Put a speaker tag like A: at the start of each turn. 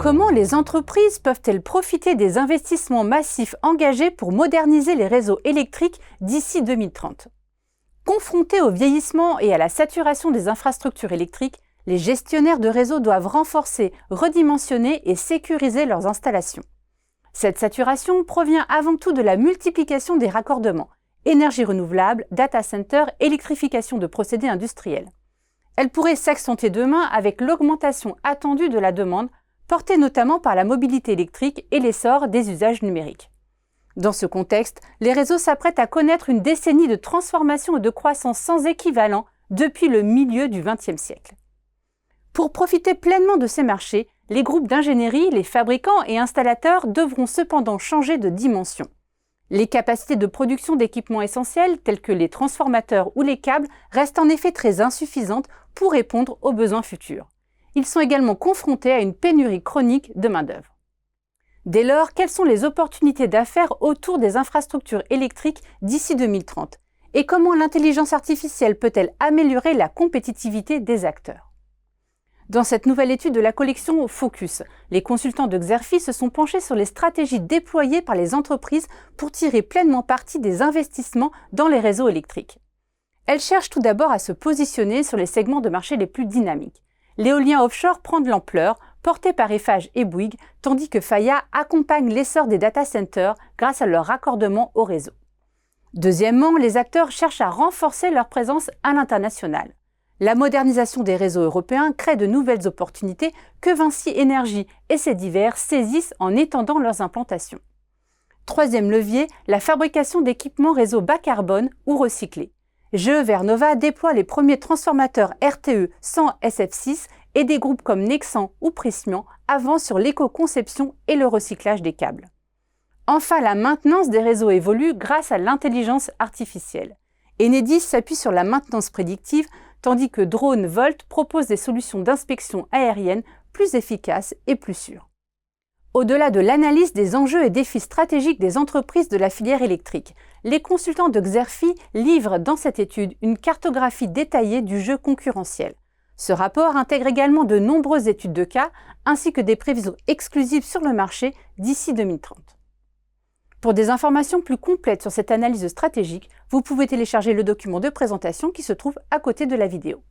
A: Comment les entreprises peuvent-elles profiter des investissements massifs engagés pour moderniser les réseaux électriques d'ici 2030? Confrontés au vieillissement et à la saturation des infrastructures électriques, les gestionnaires de réseaux doivent renforcer, redimensionner et sécuriser leurs installations. Cette saturation provient avant tout de la multiplication des raccordements, énergie renouvelable, data center, électrification de procédés industriels. Elle pourrait s'accentuer demain avec l'augmentation attendue de la demande, portée notamment par la mobilité électrique et l'essor des usages numériques. Dans ce contexte, les réseaux s'apprêtent à connaître une décennie de transformation et de croissance sans équivalent depuis le milieu du XXe siècle. Pour profiter pleinement de ces marchés, les groupes d'ingénierie, les fabricants et installateurs devront cependant changer de dimension. Les capacités de production d'équipements essentiels, tels que les transformateurs ou les câbles, restent en effet très insuffisantes pour répondre aux besoins futurs. Ils sont également confrontés à une pénurie chronique de main-d'œuvre. Dès lors, quelles sont les opportunités d'affaires autour des infrastructures électriques d'ici 2030 et comment l'intelligence artificielle peut-elle améliorer la compétitivité des acteurs? Dans cette nouvelle étude de la collection Focus, les consultants de Xerfi se sont penchés sur les stratégies déployées par les entreprises pour tirer pleinement parti des investissements dans les réseaux électriques. Elles cherchent tout d'abord à se positionner sur les segments de marché les plus dynamiques. L'éolien offshore prend de l'ampleur, porté par Eiffage et Bouygues, tandis que Faya accompagne l'essor des data centers grâce à leur raccordement au réseau. Deuxièmement, les acteurs cherchent à renforcer leur présence à l'international. La modernisation des réseaux européens crée de nouvelles opportunités que Vinci Énergie et ses divers saisissent en étendant leurs implantations. Troisième levier, la fabrication d'équipements réseau bas carbone ou recyclés. GE Vernova déploie les premiers transformateurs RTE sans SF6 et des groupes comme Nexan ou Prysmian avancent sur l'éco-conception et le recyclage des câbles. Enfin, la maintenance des réseaux évolue grâce à l'intelligence artificielle. Enedis s'appuie sur la maintenance prédictive, tandis que Drone Volt propose des solutions d'inspection aérienne plus efficaces et plus sûres. Au-delà de l'analyse des enjeux et défis stratégiques des entreprises de la filière électrique, les consultants de Xerfi livrent dans cette étude une cartographie détaillée du jeu concurrentiel. Ce rapport intègre également de nombreuses études de cas ainsi que des prévisions exclusives sur le marché d'ici 2030. Pour des informations plus complètes sur cette analyse stratégique, vous pouvez télécharger le document de présentation qui se trouve à côté de la vidéo.